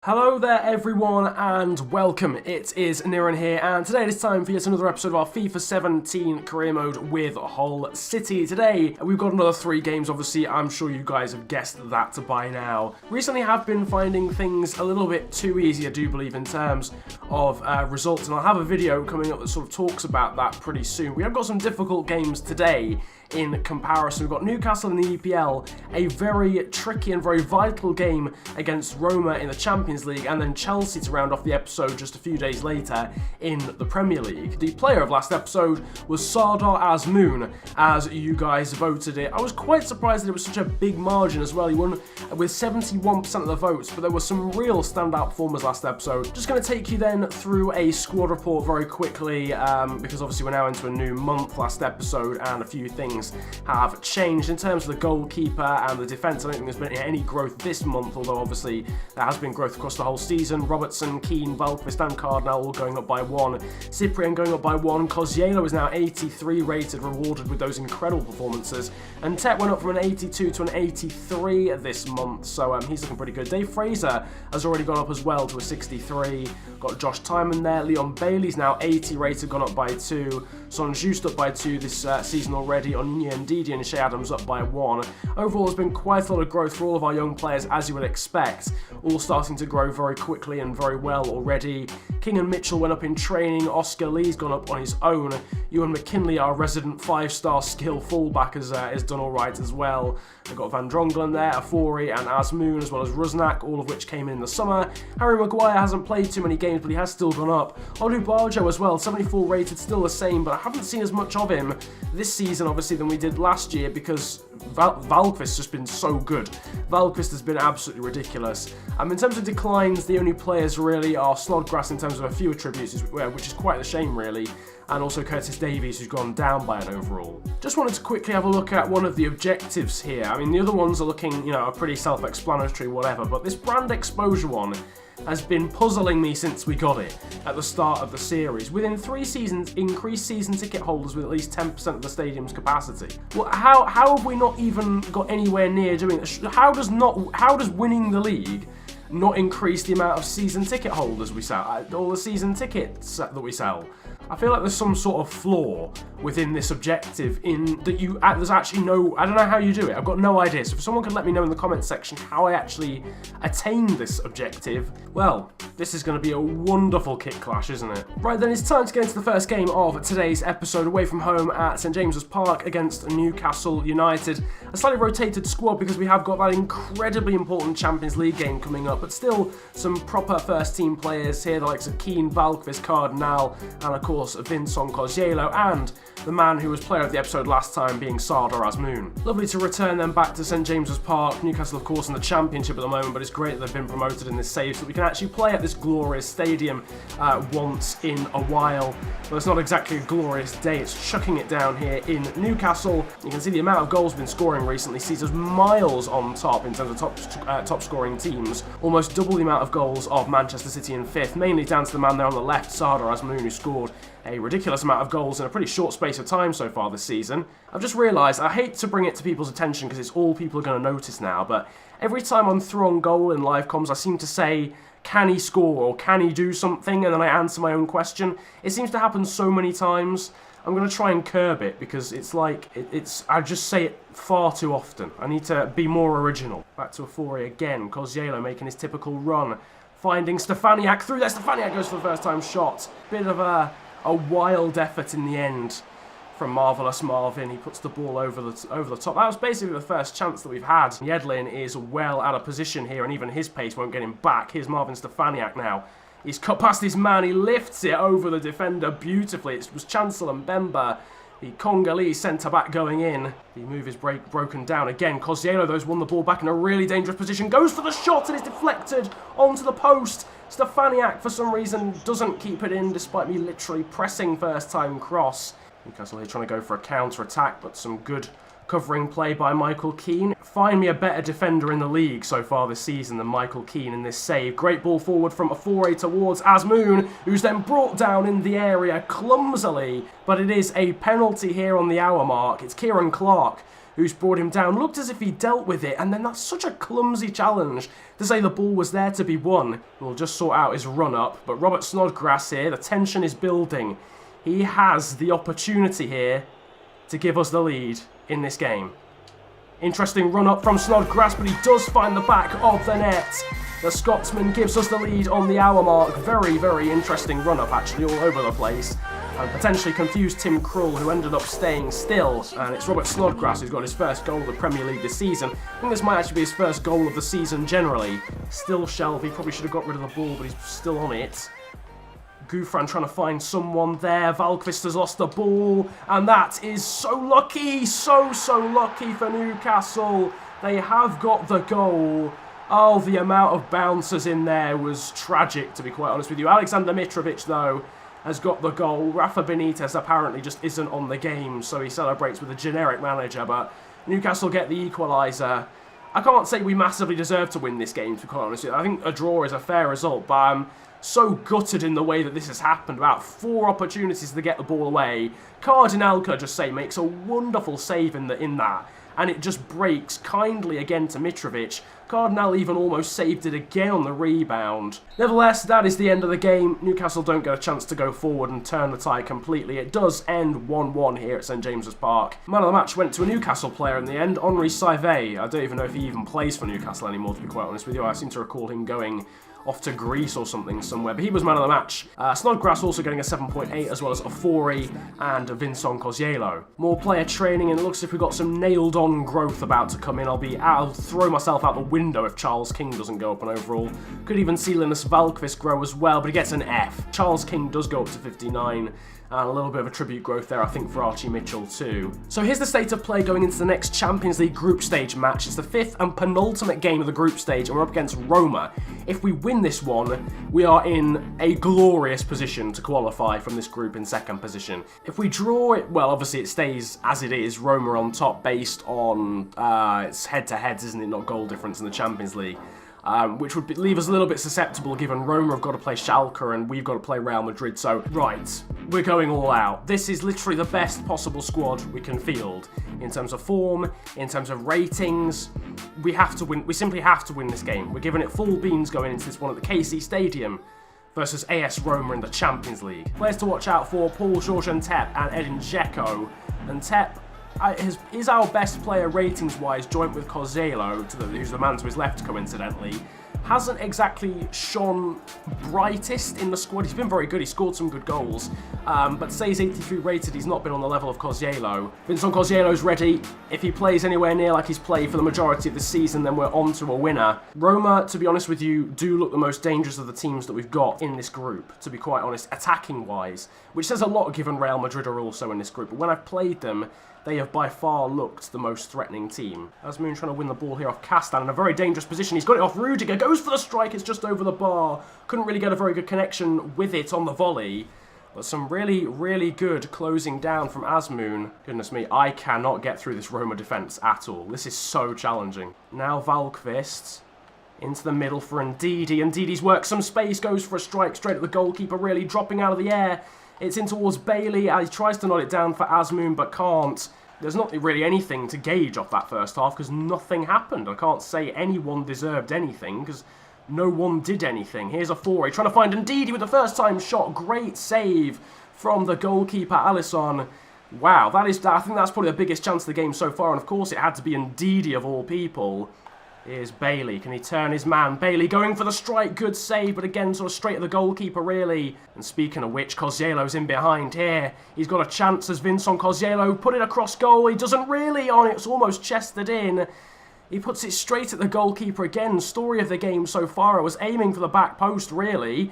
Hello there everyone and welcome, it is Niran here and today it is time for yet another episode of our FIFA 17 career mode with Hull City. Today we've got another 3 games, obviously I'm sure you guys have guessed that by now. Recently have been finding things a little bit too easy, I do believe, in terms of results, and I'll have a video coming up that sort of talks about that pretty soon. We have got some difficult games today in comparison. We've got Newcastle in the EPL, a very tricky and very vital game against Roma in the Champions League, and then Chelsea to round off the episode just a few days later in the Premier League. The player of last episode was Sardar Azmoun, as you guys voted it. I was quite surprised that it was such a big margin as well. He won with 71% of the votes, but there were some real standout performers last episode. Just going to take you then through a squad report very quickly, because obviously we're now into a new month last episode and a few things have changed in terms of the goalkeeper and the defence. I don't think there's been any growth this month, although obviously there has been growth across the whole season. Robertson, Keane, Valkvist and Cardinal all going up by 1. Cyprian going up by 1. Kozielo is now 83 rated, rewarded with those incredible performances. And Tet went up from an 82 to an 83 this month, so he's looking pretty good. Dave Fraser has already gone up as well to a 63. Got Josh Timon there. Leon Bailey's now 80 rated, gone up by 2. Son Just up by 2 this season already. Onyeka Ndidi and Shea Adams up by 1. Overall, there's been quite a lot of growth for all of our young players, as you would expect. All starting to grow very quickly and very well already. King and Mitchell went up in training. Oscar Lee's gone up on his own. Ewan McKinley, our resident 5-star skill fullback, has done all right as well. They've got Van Drongelen there, Afori and Azmoun, as well as Rusnak, all of which came in the summer. Harry Maguire hasn't played too many games, but he has still gone up. Olubarjo as well, 74 rated, still the same, but I haven't seen as much of him this season, obviously, than we did last year, because Valkvist's just been so good. Valkvist has been absolutely ridiculous. In terms of declines, the only players really are Snodgrass in terms of a few attributes, which is quite a shame really, and also Curtis Davies, who's gone down by an overall. Just wanted to quickly have a look at one of the objectives here. I mean, the other ones are looking, are pretty self-explanatory, whatever, but this brand exposure one has been puzzling me since we got it at the start of the series. Within 3 seasons, increase season ticket holders with at least 10% of the stadium's capacity. Well, how have we not even got anywhere near doing this? How does winning the league not increase the amount of season ticket holders we sell, all the season tickets that we sell? I feel like there's some sort of flaw within this objective in that there's actually no, I don't know how you do it, I've got no idea. So if someone could let me know in the comments section how I actually attained this objective, well, this is going to be a wonderful kit clash, isn't it? Right then, it's time to get into the first game of today's episode, away from home at St James's Park against Newcastle United. A slightly rotated squad because we have got that incredibly important Champions League game coming up, but still some proper first team players here, the likes of Keane, Valkvist, Cardinal, and of course Vincent Kozielo, and the man who was player of the episode last time being Sardar Azmoun. Lovely to return them back to St James's Park. Newcastle of course in the Championship at the moment, but it's great that they've been promoted in this save so that we can actually play at this glorious stadium once in a while. Well, it's not exactly a glorious day, it's chucking it down here in Newcastle. You can see the amount of goals we've been scoring recently sees us miles on top in terms of top scoring teams, almost double the amount of goals of Manchester City in 5th, mainly down to the man there on the left, Sardar Azmoun, who scored a ridiculous amount of goals in a pretty short space of time so far this season. I've just realised, I hate to bring it to people's attention because it's all people are going to notice now, but every time I'm through on goal in live comms, I seem to say, can he score or can he do something, and then I answer my own question. It seems to happen so many times. I'm going to try and curb it because it's like, I just say it far too often. I need to be more original. Back to Afori again, Kozielo making his typical run, finding Stefaniak through there. Stefaniak goes for the first time shot. Bit of a wild effort in the end from Marvellous Marvin. He puts the ball over the top. That was basically the first chance that we've had. Yedlin is well out of position here, and even his pace won't get him back. Here's Marvin Stefaniak now. He's cut past his man. He lifts it over the defender beautifully. It was Chancellor Mbemba, the Congolese centre-back, going in. The move is broken down again. Kozielo, though, has won the ball back in a really dangerous position. Goes for the shot and it's deflected onto the post. Stefaniak, for some reason, doesn't keep it in, despite me literally pressing first-time cross. Newcastle here trying to go for a counter-attack, but some good covering play by Michael Keane. Find me a better defender in the league so far this season than Michael Keane in this save. Great ball forward from Afori towards Azmoun, who's then brought down in the area clumsily, but it is a penalty here on the hour mark. It's Kieran Clark who's brought him down. Looked as if he dealt with it, and then that's such a clumsy challenge to say the ball was there to be won. We'll just sort out his run-up, but Robert Snodgrass here, the tension is building. He has the opportunity here to give us the lead in this game. Interesting run-up from Snodgrass, but he does find the back of the net. The Scotsman gives us the lead on the hour mark. Very, very interesting run-up, actually, all over the place. And potentially confused Tim Krul, who ended up staying still. And it's Robert Snodgrass who's got his first goal of the Premier League this season. I think this might actually be his first goal of the season generally. Still Shelby, probably should have got rid of the ball, but he's still on it. Gouffran trying to find someone there. Valkvist has lost the ball, and that is so lucky, so lucky for Newcastle. They have got the goal. Oh, the amount of bouncers in there was tragic, to be quite honest with you. Alexander Mitrovic, though, has got the goal. Rafa Benitez apparently just isn't on the game, so he celebrates with a generic manager, but Newcastle get the equaliser. I can't say we massively deserve to win this game, to be quite honest with you. I think a draw is a fair result, but I'm so gutted in the way that this has happened. About 4 opportunities to get the ball away. Cardinalka, just say, makes a wonderful save in that, and it just breaks kindly again to Mitrovic. Cardinal even almost saved it again on the rebound. Nevertheless, that is the end of the game. Newcastle don't get a chance to go forward and turn the tide completely. It does end 1-1 here at St James's Park. Man of the match went to a Newcastle player in the end, Henri Saivet. I don't even know if he even plays for Newcastle anymore, to be quite honest with you. I seem to recall him going off to Greece or something somewhere, but he was man of the match. Snodgrass also getting a 7.8, as well as Ofori and Vincent Cosiello. More player training, and it looks as if we've got some nailed-on growth about to come in. I'll throw myself out the window if Charles King doesn't go up an overall. Could even see Linus Valkvist grow as well, but he gets an F. Charles King does go up to 59. And a little bit of a tribute growth there, I think, for Archie Mitchell too. So here's the state of play going into the next Champions League group stage match. It's the 5th and penultimate game of the group stage, and we're up against Roma. If we win this one, we are in a glorious position to qualify from this group in 2nd position. If we draw it, well, obviously it stays as it is. Roma on top based on it's head-to-heads, isn't it? Not goal difference in the Champions League. Which would leave us a little bit susceptible given Roma have got to play Schalke and we've got to play Real Madrid. So, right, we're going all out. This is literally the best possible squad we can field in terms of form, in terms of ratings. We have to win. We simply have to win this game. We're giving it full beans going into this one at the KC Stadium versus AS Roma in the Champions League. Players to watch out for: Paul George and Tep and Edin Dzeko. And Tep is our best player ratings-wise, joint with Cosiello, who's the man to his left, coincidentally. Hasn't exactly shone brightest in the squad. He's been very good. He scored some good goals. But say he's 83 rated, he's not been on the level of Cosiello. Vincent Cosiello's ready. If he plays anywhere near like he's played for the majority of the season, then we're on to a winner. Roma, to be honest with you, do look the most dangerous of the teams that we've got in this group, to be quite honest, attacking-wise. Which says a lot given Real Madrid are also in this group. But when I've played them, they have by far looked the most threatening team. Asmoon trying to win the ball here off Castan in a very dangerous position. He's got it off Rudiger, goes for the strike, it's just over the bar. Couldn't really get a very good connection with it on the volley. But some really good closing down from Asmoon. Goodness me, I cannot get through this Roma defence at all. This is so challenging. Now Valkvist into the middle for Ndidi. Ndidi's worked some space, goes for a strike straight at the goalkeeper, really dropping out of the air. It's in towards Bailey. He tries to nod it down for Asmoon, but can't. There's not really anything to gauge off that first half because nothing happened. I can't say anyone deserved anything because no one did anything. Here's Ofori trying to find Ndidi with the first time shot. Great save from the goalkeeper, Alisson. Wow, I think that's probably the biggest chance of the game so far. And of course, it had to be Ndidi of all people. Here's Bailey. Can he turn his man? Bailey going for the strike. Good save, but again, sort of straight at the goalkeeper, really. And speaking of which, Cosiello's in behind here. He's got a chance as Vincent Cosiello put it across goal. He doesn't really on it. It's almost chested in. He puts it straight at the goalkeeper again. Story of the game so far. I was aiming for the back post, really.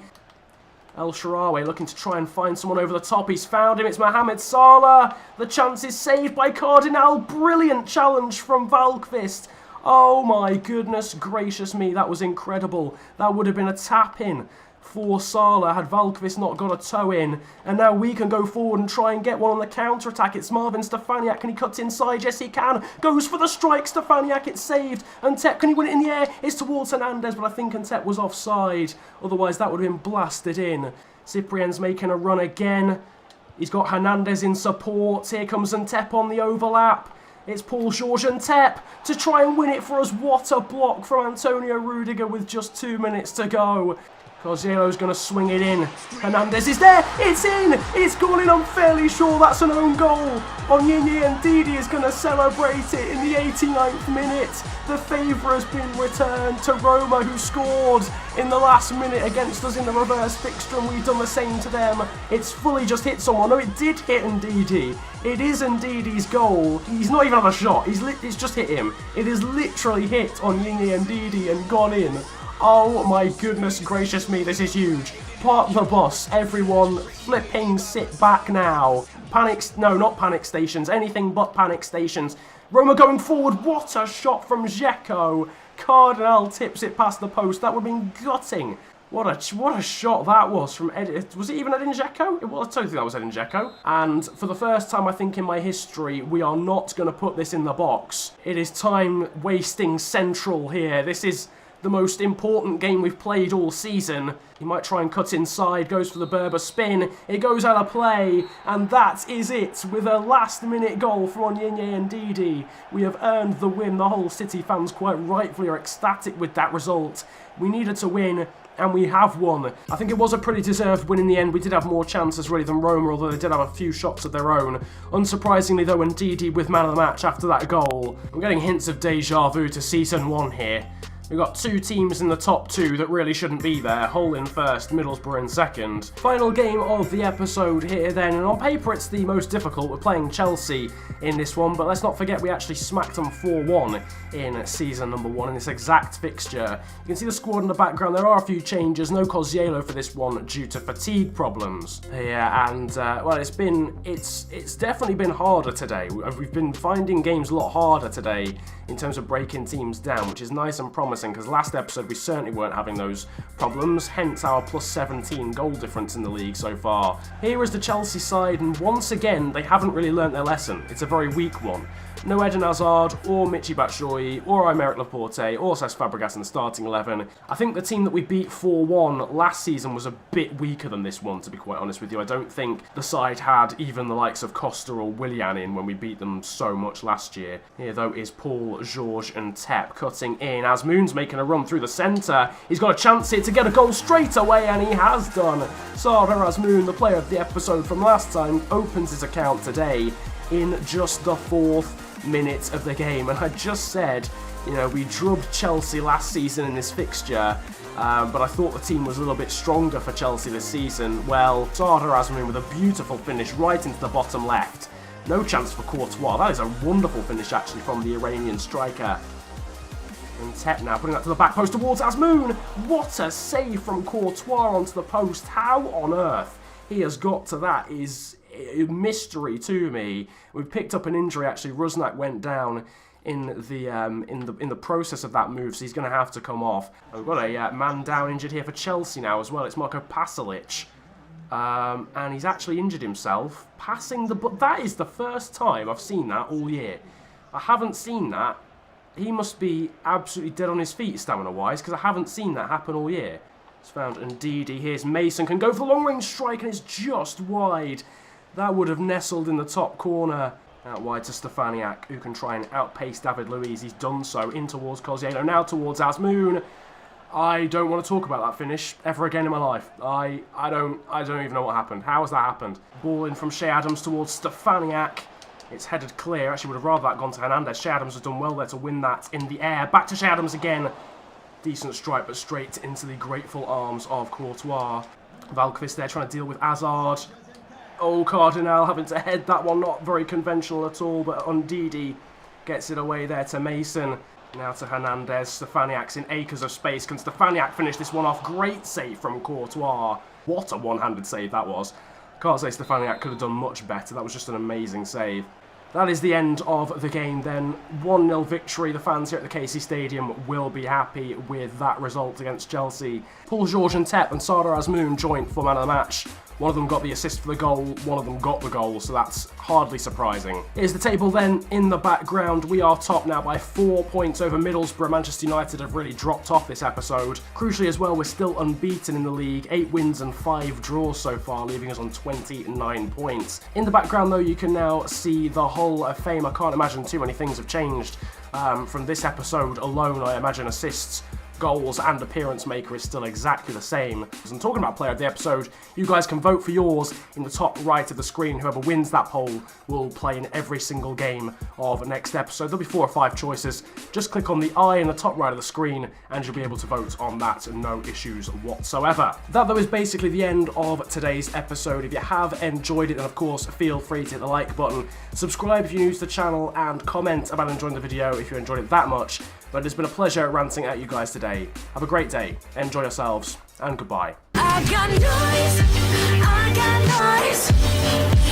El Shaarawy looking to try and find someone over the top. He's found him. It's Mohamed Salah. The chance is saved by Cardinal. Brilliant challenge from Valkvist. Oh my goodness gracious me, that was incredible. That would have been a tap-in for Salah had Valkvist not got a toe in. And now we can go forward and try and get one on the counter-attack. It's Marvin Stefaniak. Can he cut inside? Yes, he can. Goes for the strike. Stefaniak, it's saved. And Tep, can he win it in the air? It's towards Hernandez, but I think Tep was offside. Otherwise, that would have been blasted in. Cyprien's making a run again. He's got Hernandez in support. Here comes Tep on the overlap. It's Paul George and Tep to try and win it for us. What a block from Antonio Rudiger with just 2 minutes to go. Cosielo's going to swing it in. Hernandez is there. It's in. It's gone in. I'm fairly sure that's an own goal. Onyinye and Didi is going to celebrate it in the 89th minute. The favour has been returned to Roma, who scored in the last minute against us in the reverse fixture, and we've done the same to them. It's fully just hit someone. No, it did hit Ndidi. It is Ndidi's goal. He's not even had a shot. It's just hit him. It has literally hit Onyinye and Didi and gone in. Oh my goodness gracious me, this is huge. Park the bus, everyone flipping sit back now. No, not panic stations, anything but panic stations. Roma going forward, what a shot from Dzeko. Cardinal tips it past the post, that would have been gutting. What a shot that was from was it even Edin Dzeko? I totally think that was Edin Dzeko. And for the first time, I think, in my history, we are not going to put this in the box. It is time wasting central here. This is the most important game we've played all season. He might try and cut inside, goes for the Berber spin, it goes out of play, and that is it. With a last-minute goal from Onyinye and Didi, we have earned the win. The whole City fans quite rightfully are ecstatic with that result. We needed to win, and we have won. I think it was a pretty deserved win in the end. We did have more chances really than Roma, although they did have a few shots of their own. Unsurprisingly though, Ndidi with man of the match after that goal. I'm getting hints of deja vu to season 1 here. We've got two teams in the top 2 that really shouldn't be there. Hull in first, Middlesbrough in second. Final game of the episode here then, and on paper it's the most difficult. We're playing Chelsea in this one, but let's not forget we actually smacked them 4-1 in season number 1 in this exact fixture. You can see the squad in the background. There are a few changes. No Cosiello for this one due to fatigue problems. Yeah, and well, it's definitely been harder today. We've been finding games a lot harder today in terms of breaking teams down, which is nice and promising, because last episode we certainly weren't having those problems, hence our plus 17 goal difference in the league so far. Here is the Chelsea side, and once again they haven't really learnt their lesson. It's a very weak one. No Eden Hazard, or Michy Batshuayi, or Aymeric Laporte, or Cesc Fabregas in the starting 11. I think the team that we beat 4-1 last season was a bit weaker than this one, to be quite honest with you. I don't think the side had even the likes of Costa or Willian in when we beat them so much last year. Here, though, is Paul, George and Tep cutting in. Asmoon's making a run through the centre. He's got a chance here to get a goal straight away, and he has done. Sardar Azmoun, the player of the episode from last time, opens his account today in just the 4th minute of the game. And I just said, you know, we drubbed Chelsea last season in this fixture, but I thought the team was a little bit stronger for Chelsea this season. Well, Sardar Azmoun with a beautiful finish right into the bottom left. No chance for Courtois. That is a wonderful finish actually from the Iranian striker. And Tep now putting that to the back post towards Azmoun. What a save from Courtois onto the post. How on earth he has got to that is a mystery to me. We've picked up an injury actually. Rusnak went down in the process of that move, so he's going to have to come off. We've got a man down injured here for Chelsea now as well. It's Marco Pasalic. And he's actually injured himself passing the... But that is the first time I've seen that all year. I haven't seen that. He must be absolutely dead on his feet stamina-wise, because I haven't seen that happen all year. It's found Ndidi. Here's Mason. Can go for the long-range strike, and it's just wide. That would have nestled in the top corner. Out wide to Stefaniak, who can try and outpace David Luiz. He's done so. In towards Cosiello. Now towards Azmoun. I don't want to talk about that finish ever again in my life. I don't even know what happened. How has that happened? Ball in from Shea Adams towards Stefaniak. It's headed clear. Actually, would have rather that gone to Hernandez. Shea Adams has done well there to win that in the air. Back to Shea Adams again. Decent strike, but straight into the grateful arms of Courtois. Valkvist there trying to deal with Hazard. Oh, Cardinal having to head that one. Not very conventional at all, but Ndidi gets it away there to Mason. Now to Hernandez. Stefaniak's in acres of space. Can Stefaniak finish this one off? Great save from Courtois. What a one-handed save that was. Can't say Stefaniak could have done much better. That was just an amazing save. That is the end of the game then. 1-0 victory. The fans here at the KC Stadium will be happy with that result against Chelsea. Paul George and Tep and Sardar Azmoun joint for man of the match. One of them got the assist for the goal, one of them got the goal, so that's hardly surprising. Here's the table then. In the background, we are top now by 4 points over Middlesbrough. Manchester United have really dropped off this episode. Crucially as well, we're still unbeaten in the league, 8 wins and 5 draws so far, leaving us on 29 points. In the background though, you can now see the Hall of Fame. I can't imagine too many things have changed from this episode alone. I imagine assists, goals and appearance maker is still exactly the same. As I'm talking about player of the episode, you guys can vote for yours in the top right of the screen. Whoever wins that poll will play in every single game of next episode. There'll be 4 or 5 choices. Just click on the eye in the top right of the screen and you'll be able to vote on that, no issues whatsoever. That though is basically the end of today's episode. If you have enjoyed it, then of course feel free to hit the like button, subscribe if you're new to the channel, and comment about enjoying the video if you enjoyed it that much. But it's been a pleasure ranting at you guys today. Have a great day, enjoy yourselves, and goodbye. I got noise.